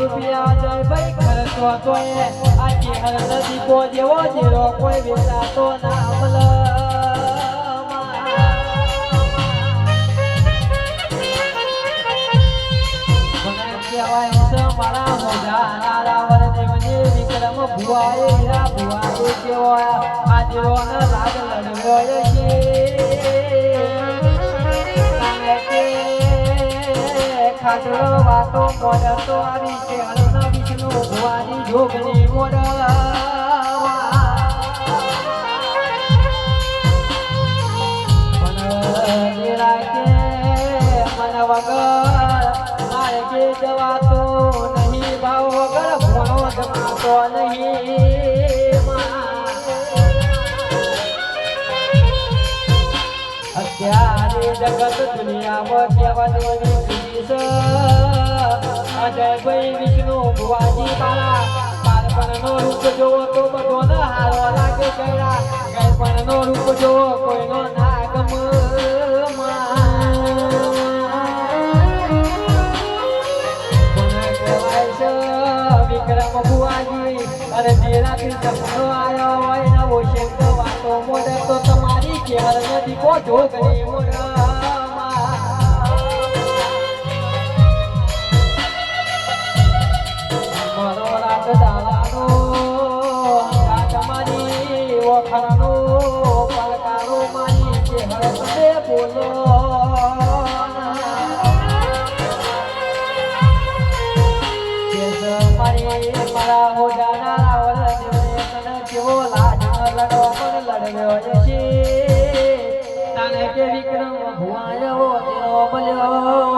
રૂપિયા જાય ભાઈ ખર્ચો તો આ ચેહર દીપો જેવો જેરો કોઈ વેચાતો ના અમલ મારા મોઢા રાવર દેવને વિક્રમ ભુવાએ હીરા ભુવાએ કેવો આ દેવોને લાગ લડવ્યો છે ખાટલો વાતો મોડર તો આવી છે હલના વિષ્ણુ ભુવાની જોગણી મોડર મન વગર મારે કે જવાતો નહીં ભાવ વગર ભણો જમાતો નહીં અત્યારે જગત દુનિયામાં કહેવાની અજયભાઈ વિષ્ણુ ભુવાજી મારા બાળપણનો રૂપ જોવો તો બધોને હારો લાગે ગયડા ગળપણનો રૂપ જોવો કોઈનો ના ગમ વિક્રમ ભુવાજી અરે જેનાથી સપનો આવ્યો હોય નવો શબ્દ વાતો મોડે તો તમારી કેહર નદી કો જોગણી મોડા ઓખરનો પડકારો મારી કે હરસે બોલો મારી મારા હોજાના રાવલ દેવને તને કેવો લાજ લડો પણ લડ્યો છે તાને કે વિક્રમ ભુવાયો દેવો બલ્યો